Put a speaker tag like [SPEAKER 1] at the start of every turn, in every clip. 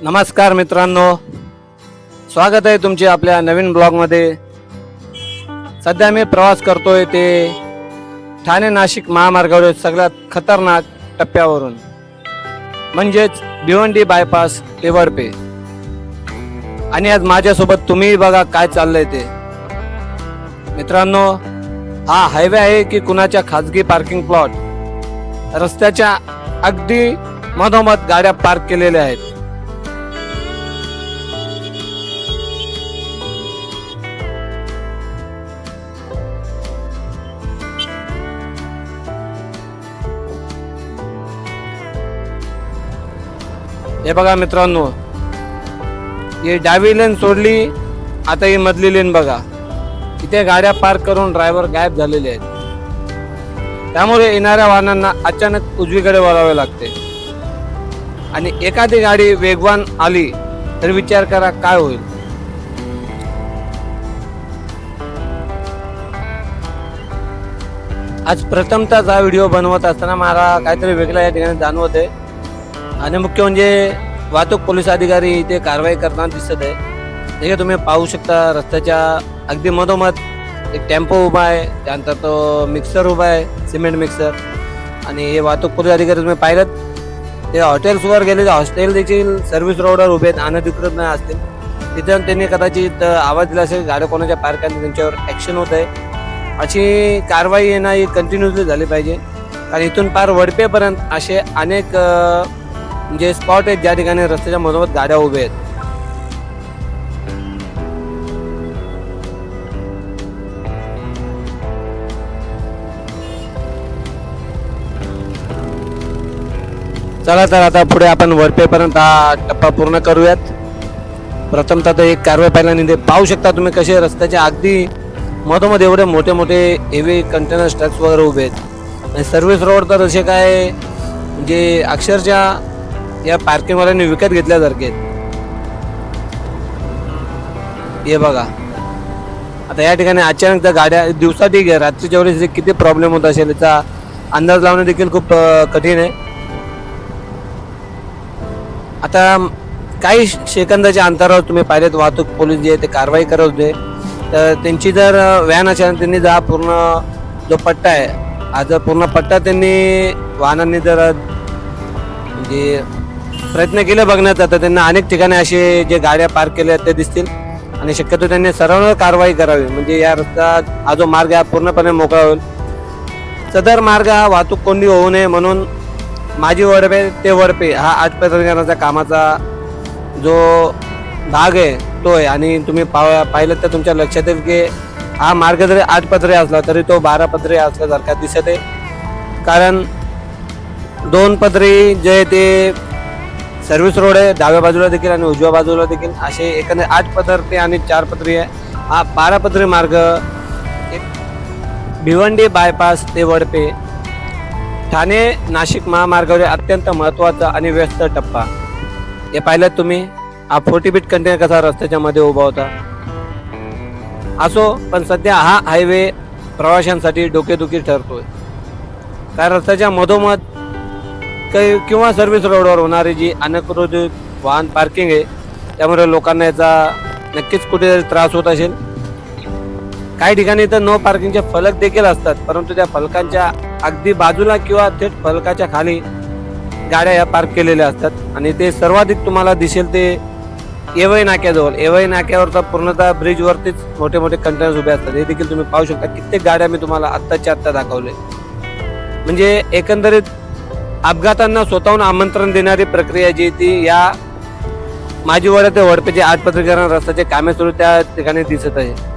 [SPEAKER 1] नमस्कार मित्रांनो, स्वागत आहे तुमचे आपल्या नवीन ब्लॉगमध्ये। सध्या मी प्रवास करतोय ते ठाणे नाशिक महामार्गावर सगळ्यात खतरनाक टप्प्यावरून, म्हणजेच भिवंडी बायपास ते वडपे। आणि आज माझ्यासोबत तुम्ही बघा काय चाललंय ते। मित्रांनो, हा हायवे आहे की कुणाच्या खाजगी पार्किंग प्लॉट? रस्त्याच्या अगदी मधोमध गाड्या पार्क केलेल्या आहेत। हे बघा मित्रांनो, ही डावी लेन सोडली, आता ही मधली लेन बघा। इथे गाड्या पार्क करून ड्रायव्हर गायब झालेले आहेत। त्यामुळे येणाऱ्या वाहनांना अचानक उजवीकडे वळावे लागते आणि एखादी गाडी वेगवान आली तर विचार करा काय होईल। आज प्रथमतः हा व्हिडिओ बनवत असताना मला काहीतरी वेगळं या ठिकाणी जाणवत आहे आणि मुख्य म्हणजे वाहतूक पोलीस अधिकारी इथे कारवाई करताना दिसत आहे। हे तुम्ही पाहू शकता, रस्त्याच्या अगदी मधोमध एक टेम्पो उभा आहे, त्यानंतर तो मिक्सर उभा आहे, सिमेंट मिक्सर। आणि हे वाहतूक पोलीस अधिकारी तुम्ही पाहिलं ते हॉटेल्सवर गेलेले, हॉस्टेल देखील सर्व्हिस रोडवर उभे आहेत, अनधिकृत नाही असतील। तिथे त्यांनी कदाचित आवाज दिला असेल, गाड्या कोणाच्या पार्क आणि त्यांच्यावर ॲक्शन होत आहे। अशी कारवाई येणं ही कंटिन्युअसली झाली पाहिजे, कारण इथून पार वडपेपर्यंत असे अनेक म्हणजे स्पॉट आहेत ज्या ठिकाणी रस्त्याच्या मधोमध गाड्या उभ्या आहेत। चला तर आता पुढे आपण वडपेपर्यंत हा टप्पा पूर्ण करूयात। प्रथमतः तर एक कारवाई पहिल्यांदा पाहू शकता तुम्ही कसे रस्त्याच्या अगदी मधोमध एवढे मोठे मोठे हेवी कंटेनर ट्रक्स वगैरे उभे आहेत। आणि सर्व्हिस रोड तर असे काय म्हणजे अक्षरशः या पार्किंगवाल्यांनी विकत घेतल्यासारखे आहेत। हे बघा, आता या ठिकाणी अचानक त्या गाड्या दिवसा ठीक आहे, रात्रीच्या वेळेस किती प्रॉब्लेम होत असेल याचा अंदाज लावणे देखील खूप कठीण आहे। आता काही सेकंदाच्या अंतरावर तुम्ही पाहिलेत वाहतूक पोलीस जे ते कारवाई करत होते, तर त्यांची जर व्हॅन असेल त्यांनी जर पूर्ण जो पट्टा आहे हा जर पूर्ण पट्टा त्यांनी वाहनांनी जर म्हणजे प्रयत्न केले बघण्याचा, तर त्यांना अनेक ठिकाणी असे जे गाड्या पार्क केल्या ते दिसतील आणि शक्यतो त्यांनी सर्वांवर कारवाई करावी, म्हणजे या रस्ता हा जो मार्ग हा पूर्णपणे मोकळा होईल। सदर मार्ग हा वाहतूक कोंडी होऊ नये म्हणून माझी वडपे ते वडपे हा आटपत्रीकरणाचा कामाचा जो भाग आहे तो आहे। आणि तुम्ही पाहिलं तर तुमच्या लक्षात येईल की हा मार्ग जरी 8 पत्रे असला तरी तो 12 पत्रे असल्यासारखा दिसत आहे, कारण 2 पत्रे जे ते सर्व्हिस रोड आहे डाव्या बाजूला देखील आणि उजव्या बाजूला देखील, असे एकंदर 8 पत्रे आणि 4 पत्रे आहे। हा 12 पत्रे मार्ग भिवंडी बायपास ते वडपे ठाणे नाशिक महामार्गावर अत्यंत महत्त्वाचा आणि व्यस्त टप्पा। हे पाहिलं तुम्ही, हा 40 फीट कंटेनर कसा रस्त्याच्या मध्ये उभा होता असो, पण सध्या हा हायवे प्रवाशांसाठी डोकेदुखी ठरतोय, कारण रस्त्याच्या मधोमध किंवा सर्व्हिस रोडवर होणारी जी अनधिकृत वाहन पार्किंग आहे, त्यामुळे लोकांना याचा नक्कीच कुठेतरी त्रास होत असेल। काही ठिकाणी तर नो पार्किंगचे फलक देखील असतात, परंतु त्या फलकांच्या अगदी बाजूला किंवा थेट फलकाच्या खाली गाड्या या पार्क केलेल्या असतात। आणि ते सर्वाधिक तुम्हाला दिसेल ते येवई नाक्याजवळ। येवई नाक्यावर तर पूर्णतः ब्रिजवरतीच मोठे मोठे कंटेनर्स उभे असतात, हे देखील तुम्ही पाहू शकता। कित्येक गाड्या मी तुम्हाला आत्ताच्या आत्ता दाखवले, म्हणजे एकंदरीत अपघातांना स्वतःहून आमंत्रण देणारी प्रक्रिया जी ती या माझी वडे ते वडपेचे 8 पत्रीकरण रस्त्याचे कामे सुरू त्या ठिकाणी दिसत आहे।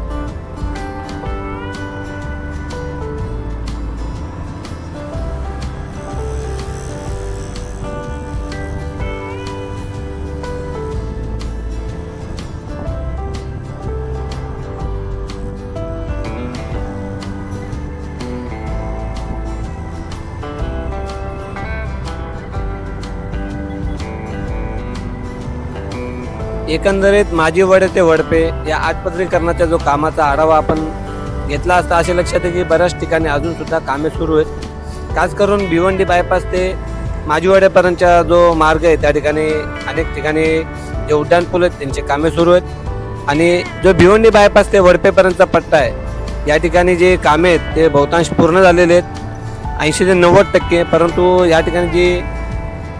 [SPEAKER 1] एकंदरीत माझी वडे ते वडपे या 8 पत्रीकरणाच्या जो कामाचा आढावा आपण घेतला असता असे लक्षात आहे की बऱ्याच ठिकाणी अजून सुद्धा कामे सुरू आहेत। खास करून भिवंडी बायपास ते माजीवाड्यापर्यंतचा जो मार्ग आहे त्या ठिकाणी अनेक ठिकाणी जे उड्डाणपूल आहेत त्यांचे कामे सुरू आहेत आणि जो भिवंडी बायपास ते वडपेपर्यंतचा पट्टा आहे या ठिकाणी जे कामे आहेत ते बहुतांश पूर्ण झालेले आहेत 80 ते 90%. परंतु या ठिकाणी जी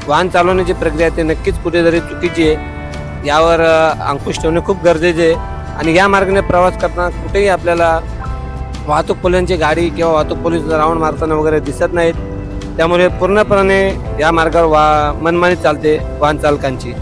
[SPEAKER 1] वाहन चालवण्याची प्रक्रिया आहे ते नक्कीच कुठेतरी चुकीची आहे. यावर अंकुश ठेवणे खूप गरजेचे आहे आणि या मार्गाने प्रवास करताना कुठेही आपल्याला वाहतूक पोलिसांची गाडी किंवा वाहतूक पोलीस राऊंड मारताना वगैरे दिसत नाहीत. त्यामुळे पूर्णपणे या मार्गावर मनमानी चालते वाहन चालकांची.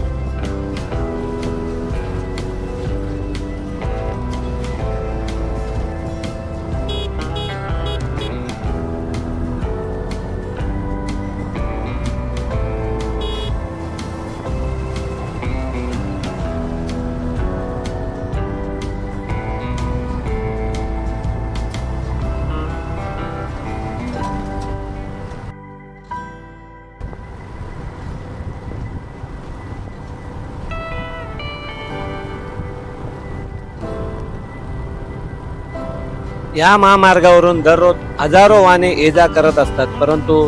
[SPEAKER 1] या महामार्गावरून दररोज हजारो वाहने ये जा करत असतात. परंतु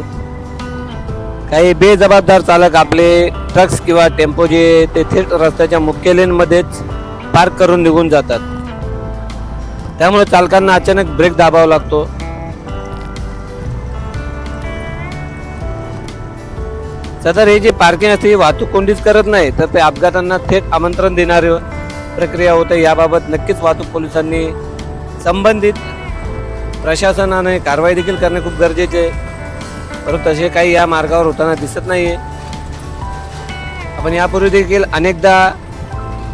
[SPEAKER 1] काही बेजबाबदार चालक आपले ट्रक्स किंवा टेम्पो जे ते थेट रस्त्याच्या मुख्य लेनमध्येच पार्क करून निघून जातात. त्यामुळे चालकांना अचानक ब्रेक दाबावा लागतो. सदर हे जे पार्किंग असते वाहतूक कोंडीच करत नाही तर ते अपघातांना थेट आमंत्रण देणारी प्रक्रिया होते. याबाबत नक्कीच वाहतूक पोलिसांनी संबंधित प्रशासनाने कारवाई देखील करणे खूप गरजेचे आहे. परंतु तसे काही या मार्गावर होताना दिसत नाहीये. आपण यापूर्वी देखील अनेकदा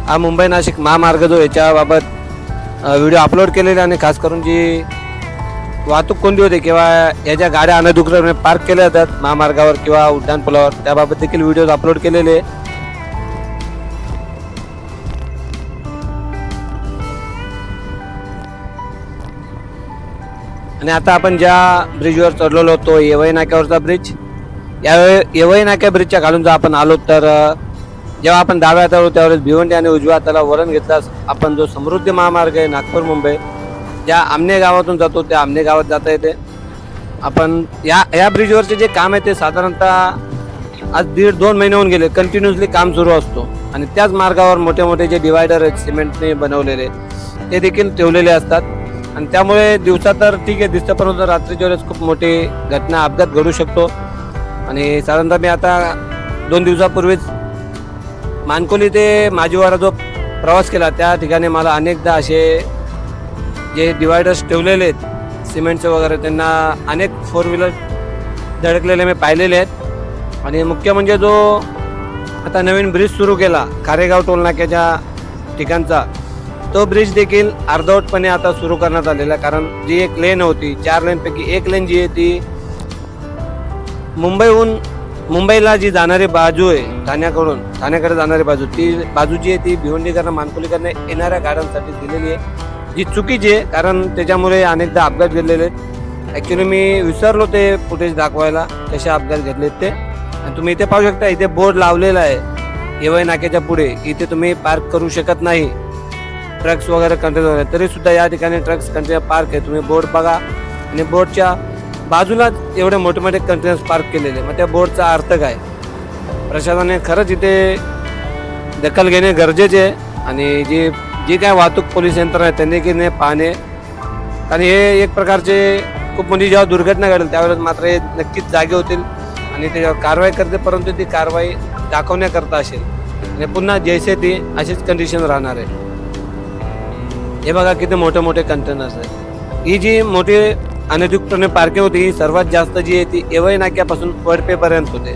[SPEAKER 1] हा मुंबई नाशिक महामार्ग जो याच्याबाबत व्हिडिओ अपलोड केलेले आणि खास करून जी वाहतूक कोंडी होते किंवा याच्या गाड्या अनधिकृतपणे पार्क केल्या जातात महामार्गावर किंवा उड्डाणपुलावर त्याबाबत देखील व्हिडिओ अपलोड केलेले. आणि आता आपण ज्या ब्रिजवर चढलेलो होतो येवई नाक्यावरचा ब्रिज, या येवई नाक्या ब्रिजच्या खालून जर आपण आलो तर जेव्हा आपण डाव्या हातावर त्यावेळेस भिवंडी आणि उजव्या हाताला वळण घेतल्यास आपण जो समृद्धी महामार्ग आहे नागपूर मुंबई ज्या आमने गावातून जातो त्या आमने गावात जाता येते. आपण या ब्रिजवरचे जे काम आहे ते साधारणतः आज 1.5-2 महिने होऊन गेले कंटिन्युअसली काम सुरू असतो आणि त्याच मार्गावर मोठे मोठे जे डिवायडर आहेत सिमेंटने बनवलेले ते देखील ठेवलेले असतात. आणि त्यामुळे दिवसा तर ठीक आहे दिसतं परंतु रात्रीच्या वेळेस खूप मोठी घटना अपघात घडू शकतो. आणि साधारणतः मी आता 2 दिवसापूर्वीच मानकोली ते माजीवाडा जो प्रवास केला त्या ठिकाणी मला अनेकदा असे जे डिवायडर्स ठेवलेले आहेत सिमेंटचे वगैरे त्यांना अनेक 4 व्हीलर धडकलेले मी पाहिलेले आहेत. आणि मुख्य म्हणजे जो आता नवीन ब्रिज सुरू केला खारेगाव टोलनाक्याच्या ठिकाणचा तो ब्रिज देखील अर्धवटपणे आता सुरू करण्यात आलेला आहे. कारण जी एक लेन होती 4 लेनपैकी एक लेन जी आहे ती मुंबईला जी जाणारी बाजू आहे ठाण्याकडे जाणारी बाजू ती बाजू जी आहे ती भिवंडीकरनं मानकोलीकरनं येणाऱ्या गाड्यांसाठी दिलेली आहे जी चुकीची आहे. कारण त्याच्यामुळे अनेकदा अपघात घडलेले आहेत. ॲक्च्युली मी विसरलो ते फुटेज दाखवायला कसे अपघात घडलेत ते. आणि तुम्ही इथे पाहू शकता इथे बोर्ड लावलेला आहे येवई नाक्याच्या पुढे इथे तुम्ही पार्क करू शकत नाही ट्रक्स वगैरे कंटेनर वगैरे. तरी सुद्धा या ठिकाणी ट्रक्स कंटेनर पार्क आहे. तुम्ही बोर्ड बघा आणि बोर्डच्या बाजूलाच एवढे मोठे मोठे कंटेनर्स पार्क केलेले. मग त्या बोर्डचा अर्थ काय? प्रशासनाने खरंच इथे दखल घेणे गरजेचे आहे आणि जी काय वाहतूक पोलीस यंत्रणा आहे त्यांनी की नाही पाहणे. कारण हे एक प्रकारचे खूप मोठी जेव्हा दुर्घटना घडेल त्यावेळेस मात्र हे नक्कीच जागे होतील आणि त्याच्यावर कारवाई करते. परंतु ती कारवाई दाखवण्याकरता असेल आणि पुन्हा जैसे ती अशीच कंडिशन राहणार आहे. हे बघा किती मोठे मोठे कंटेनर्स आहेत. ही जी मोठी अनधिकृतपणे पार्किंग होती ही सर्वात जास्त जी आहे ती येवई नाक्यापासून वडपेपर्यंत होते.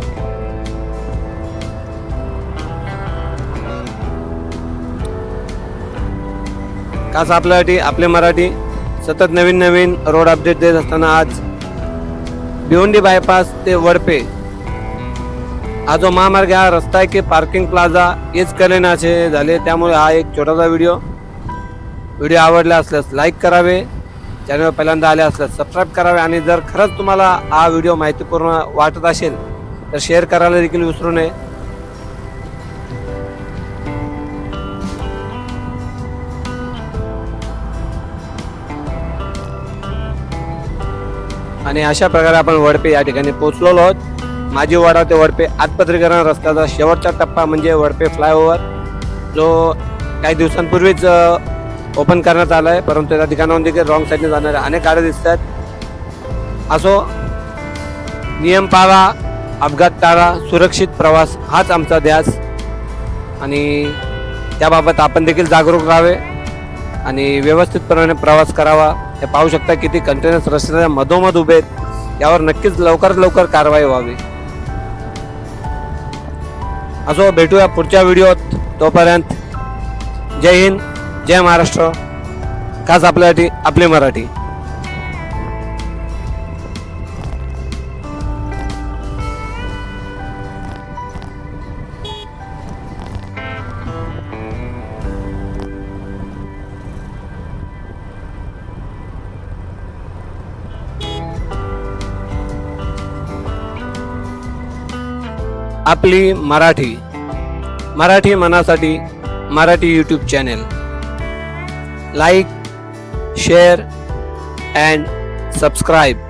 [SPEAKER 1] खास आपल्यासाठी आपले मराठी सतत नवीन रोड अपडेट देत असताना आज भिवंडी बायपास ते वडपे हा जो महामार्ग हा रस्ता आहे की पार्किंग प्लाझा हेच करेन असे झाले. त्यामुळे हा एक छोटासा व्हिडिओ आवडला असल्यास लाईक करावे, चॅनल पहिल्यांदा आले असल्यास सबस्क्राईब करावे आणि जर खरंच तुम्हाला हा व्हिडिओ माहितीपूर्ण वाटत असेल तर शेअर करायला देखील विसरू नये. आणि अशा प्रकारे आपण वडपे या ठिकाणी पोहोचलेलो आहोत. माझी वाडा ते वडपे आत्पत्रीकरण रस्त्याचा शेवटचा टप्पा म्हणजे वडपे फ्लायओव्हर, जो काही दिवसांपूर्वीच ओपन करण्यात आला आहे, परंतु त्या ठिकाणाहून देखील रॉंग साईडने जाणाऱ्या अनेक गाड्या दिसतात. असो, नियम पाळा, अपघात टाळा, सुरक्षित प्रवास हाच आमचा ध्यास आणि त्याबाबत आपण देखील जागरूक राहावे आणि व्यवस्थितपणे प्रवास करावा. हे पाहू शकता किती कंटेनर्स रस्त्याच्या मधोमध उभे आहेत. यावर नक्कीच लवकरात लवकर कारवाई व्हावी. असो, भेटूया पुढच्या व्हिडिओत. तोपर्यंत जय हिंद, जय महाराष्ट्र. खास आपल्यासाठी आपली मराठी. आपली मराठी, मराठी मनासाठी Marathi YouTube channel. Like, share and subscribe.